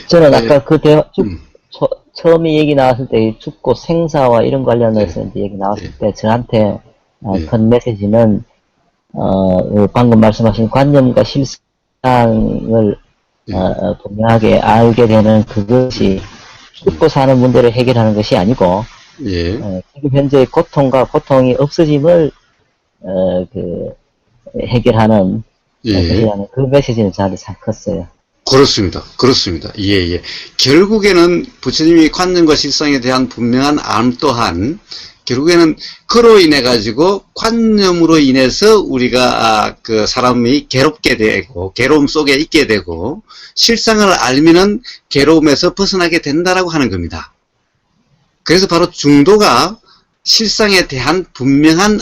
저는 네. 아까 그 처음에 얘기 나왔을 때 죽고 생사와 이런 관련해서 이제 얘기 나왔을 때 저한테 큰 메시지는 방금 말씀하신 관념과 실상을 분명하게 알게 되는 그것이 죽고 사는 문제를 해결하는 것이 아니고 지금 현재의 고통과 고통이 없어짐을 해결하는 것이라는 그 메시지는 저한테 참 컸어요. 그렇습니다. 그렇습니다. 예. 결국에는 부처님이 관념과 실상에 대한 분명한 알 또한 결국에는 그로 인해 가지고 관념으로 인해서 우리가 그 사람이 괴롭게 되고 괴로움 속에 있게 되고 실상을 알면은 괴로움에서 벗어나게 된다라고 하는 겁니다. 그래서 바로 중도가 실상에 대한 분명한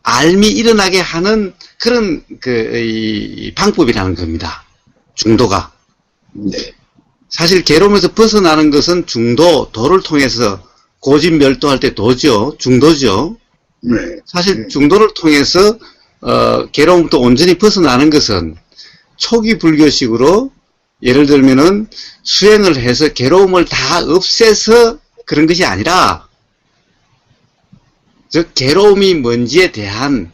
알미 일어나게 하는 그런 이 방법이라는 겁니다. 중도가. 네. 사실 괴로움에서 벗어나는 것은 도를 통해서 고진멸도할 때 도죠. 중도죠. 네. 사실 중도를 통해서 괴로움부터 온전히 벗어나는 것은 초기 불교식으로 예를 들면은 수행을 해서 괴로움을 다 없애서 그런 것이 아니라 즉 괴로움이 뭔지에 대한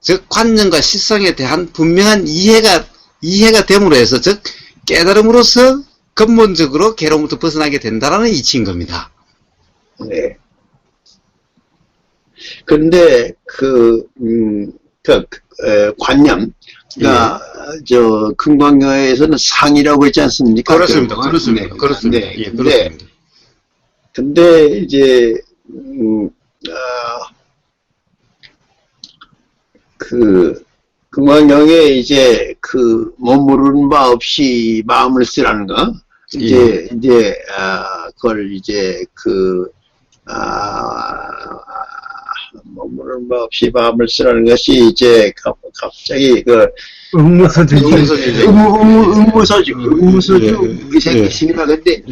즉 관념과 실상에 대한 분명한 이해가 됨으로 해서 즉 깨달음으로써 근본적으로 괴로움부터 벗어나게 된다라는 이치인 겁니다. 네. 근데 관념, 금강경에서는 상이라고 했지 않습니까? 그렇습니다. 그렇습니다. 그렇습니다. 네. 예, 그렇습니다. 근데 이제 금강경에 이제 머무르는 바 없이 마음을 쓰라는 거, 그걸 이제 머무르는 바 없이 마음을 쓰라는 것이 이제 갑자기 응무서주 의생기심이라. 근데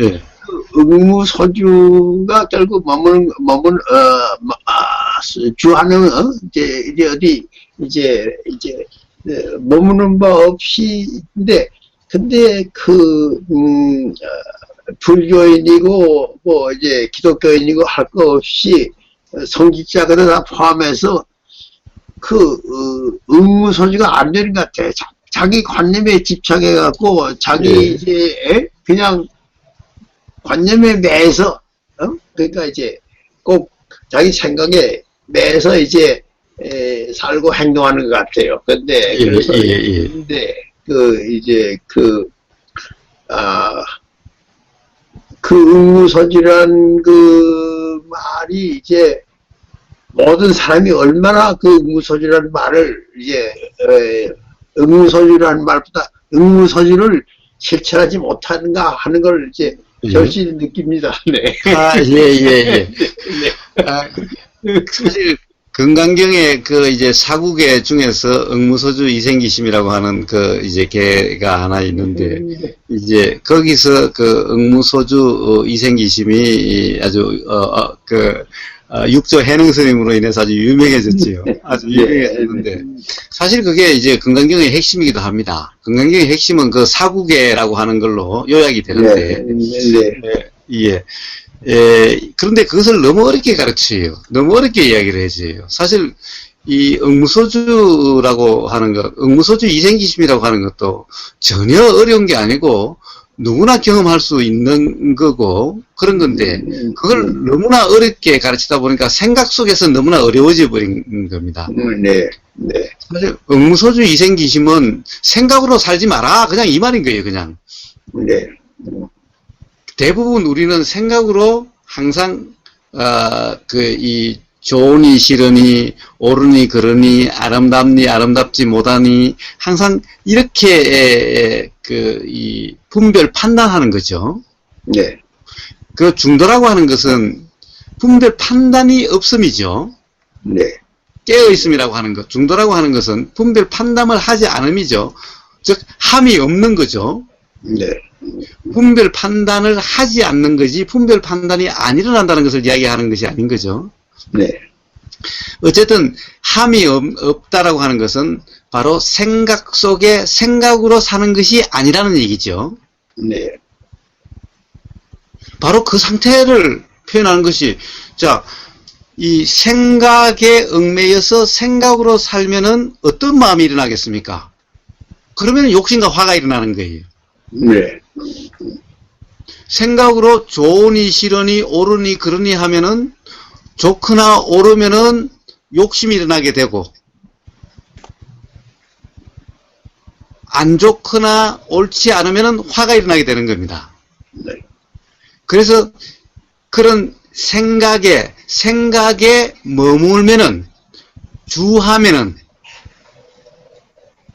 응무서주가 결국 주하는 이제 어디 머무는 바 없이인데, 근데 불교인이고 뭐 이제 기독교인이고 할 거 없이 성직자들을 다 포함해서 응무서주가 안 되는 것 같아. 자기 관념에 집착해 갖고 자기 이제 그냥 관념에 매서 그러니까 이제 꼭 자기 생각에 매서 이제 살고 행동하는 것 같아요. 근데 그래서 근데 응무서주란 말이 이제 모든 사람이 얼마나 응무서주란 말을 이제 응무서주란 말보다 응무서주를 실천하지 못하는가 하는 걸 이제 절실히 느낍니다. 네. 네. 사실 금강경의 이제 사국의 중에서 응무서주 이생기심이라고 하는 이제 개가 하나 있는데, 이제 거기서 응무서주 이생기심이 아주 육조 해능스님으로 인해서 아주 유명해졌지요. 아주 유명해졌는데, 사실 그게 이제 금강경의 핵심이기도 합니다. 금강경의 핵심은 사국계라고 하는 걸로 요약이 되는데, 그런데 그것을 너무 어렵게 가르쳐요. 너무 어렵게 이야기를 해줘요. 사실 이 응무소주라고 하는 것, 응무소주 이생기심이라고 하는 것도 전혀 어려운 게 아니고 누구나 경험할 수 있는 거고 그런 건데, 그걸 너무나 어렵게 가르치다 보니까 생각 속에서 너무나 어려워져 버린 겁니다. 사실 응무소주 이생기심은 생각으로 살지 마라, 그냥 이 말인 거예요. 그냥 대부분 우리는 생각으로 항상 이 좋으니 싫으니 옳으니 그르니 아름답니 아름답지 못하니 항상 이렇게 이 분별 판단하는 거죠. 중도라고 하는 것은 분별 판단이 없음이죠. 깨어 있음이라고 하는 것. 중도라고 하는 것은 분별 판단을 하지 않음이죠. 즉 함이 없는 거죠. 분별 판단을 하지 않는 거지 분별 판단이 안 일어난다는 것을 이야기하는 것이 아닌 거죠. 어쨌든 함이 없다라고 하는 것은 바로 생각 속에 생각으로 사는 것이 아니라는 얘기죠. 네. 바로 그 상태를 표현하는 것이, 자, 이 생각에 얽매여서 생각으로 살면은 어떤 마음이 일어나겠습니까? 그러면 욕심과 화가 일어나는 거예요. 네. 생각으로 좋으니 싫으니 옳으니 그러니 하면은 좋거나 옳으면은 욕심이 일어나게 되고, 안 좋거나 옳지 않으면은 화가 일어나게 되는 겁니다. 네. 그래서 그런 생각에 머물면은,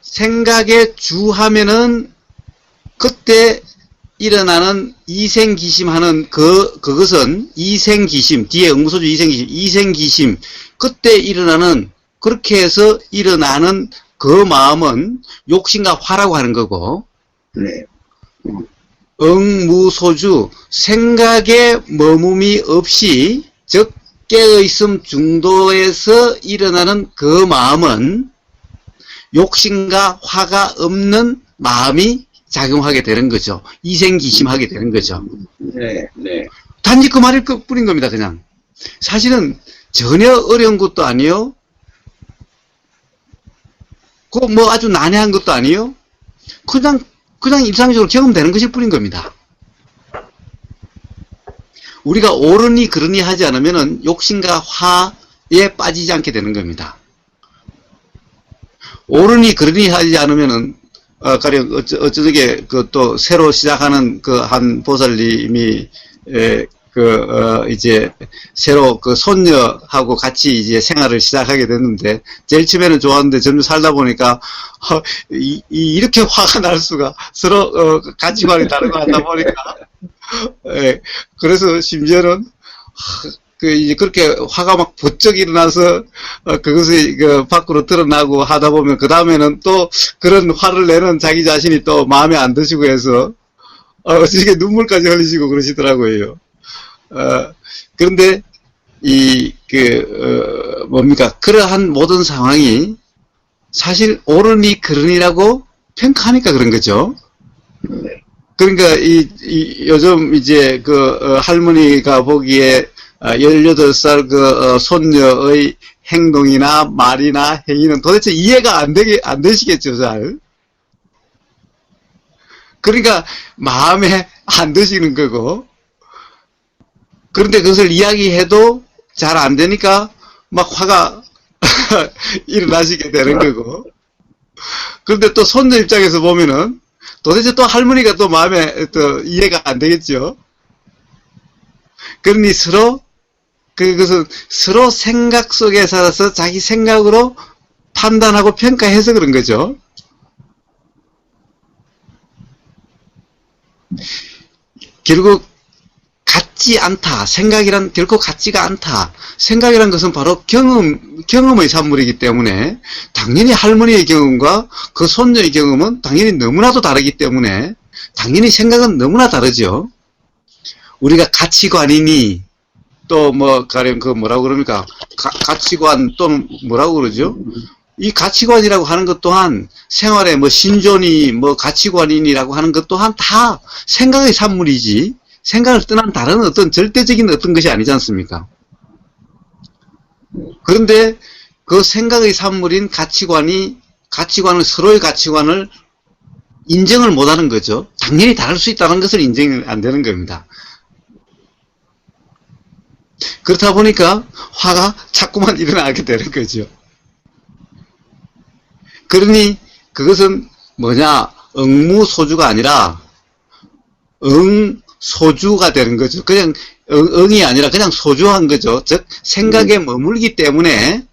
생각에 주하면은 그때 일어나는 이생기심하는 그것은 이생기심, 뒤에 응무소주 이생기심, 그때 일어나는, 그렇게 해서 일어나는 그 마음은 욕심과 화라고 하는 거고, 네. 응무소주, 생각에 머금이 없이, 즉, 깨어있음 중도에서 일어나는 그 마음은 욕심과 화가 없는 마음이 작용하게 되는 거죠. 이생기심하게 되는 거죠. 네. 네. 단지 그 말일 뿐인 겁니다, 그냥. 사실은 전혀 어려운 것도 아니요. 그 뭐 아주 난해한 것도 아니요. 그냥 일상적으로 경험되는 것일 뿐인 겁니다. 우리가 옳으니 그러니 하지 않으면은 욕심과 화에 빠지지 않게 되는 겁니다. 옳으니 그러니 하지 않으면은, 가령, 어쩌게, 또, 새로 시작하는 한 보살님이, 이제, 새로 손녀하고 같이 이제 생활을 시작하게 됐는데, 제일 처음에는 좋았는데, 점점 살다 보니까, 이렇게 화가 날 수가, 서로, 가치관이 다르고 하다 보니까, 그래서 심지어는, 이제 그렇게 화가 막 부쩍 일어나서, 그것이 밖으로 드러나고 하다 보면, 그 다음에는 또 그런 화를 내는 자기 자신이 또 마음에 안 드시고 해서, 어떻게 눈물까지 흘리시고 그러시더라고요. 그런데, 뭡니까. 그러한 모든 상황이 사실 옳으니 그러니라고 평가하니까 그런 거죠. 그러니까, 요즘 이제 할머니가 보기에 18살 손녀의 행동이나 말이나 행위는 도대체 이해가 안 되시겠죠, 잘. 그러니까 마음에 안 드시는 거고, 그런데 그것을 이야기해도 잘 안 되니까 막 화가 일어나시게 되는 거고, 그런데 또 손녀 입장에서 보면은 도대체 또 할머니가 또 마음에 또 이해가 안 되겠죠. 그러니 그것은 서로 생각 속에 살아서 자기 생각으로 판단하고 평가해서 그런 거죠. 결국 같지 않다. 생각이란 결코 같지가 않다. 생각이란 것은 바로 경험의 산물이기 때문에 당연히 할머니의 경험과 그 손녀의 경험은 당연히 너무나도 다르기 때문에 당연히 생각은 너무나 다르죠. 우리가 가치관이니 또 가령 뭐라고 그럽니까? 가치관 또는 뭐라고 그러죠? 이 가치관이라고 하는 것 또한 생활에 신존이 가치관이라고 하는 것 또한 다 생각의 산물이지 생각을 떠난 다른 어떤 절대적인 어떤 것이 아니지 않습니까? 그런데 그 생각의 산물인 가치관을 서로의 가치관을 인정을 못하는 거죠. 당연히 다를 수 있다는 것을 인정이 안 되는 겁니다. 그렇다 보니까 화가 자꾸만 일어나게 되는 거죠. 그러니 그것은 뭐냐, 응무소주가 아니라 응소주가 되는 거죠. 그냥 응이 아니라 그냥 소주한 거죠. 즉 생각에 머물기 때문에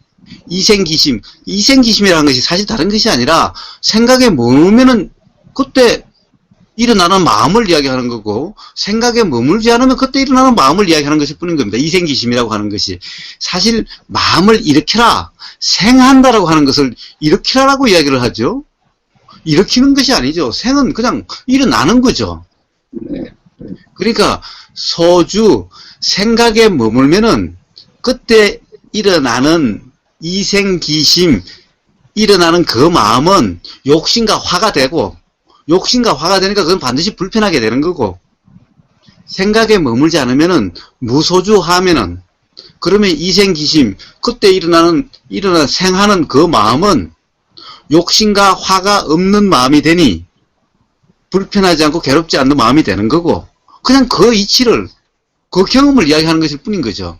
이생기심이라는 것이 사실 다른 것이 아니라 생각에 머물면은 그때 일어나는 마음을 이야기하는 거고 생각에 머물지 않으면 그때 일어나는 마음을 이야기하는 것일 뿐인 겁니다. 이생기심이라고 하는 것이 사실 마음을 일으켜라, 생한다라고 하는 것을 일으키라라고 이야기를 하죠. 일으키는 것이 아니죠. 생은 그냥 일어나는 거죠. 그러니까 소주, 생각에 머물면은 그때 일어나는 이생기심, 일어나는 그 마음은 욕심과 화가 되고, 욕심과 화가 되니까 그건 반드시 불편하게 되는 거고, 생각에 머물지 않으면은 무소주하면은, 그러면 이생기심, 그때 일어나는 생하는 그 마음은 욕심과 화가 없는 마음이 되니 불편하지 않고 괴롭지 않는 마음이 되는 거고, 그냥 그 이치를, 그 경험을 이야기하는 것일 뿐인 거죠.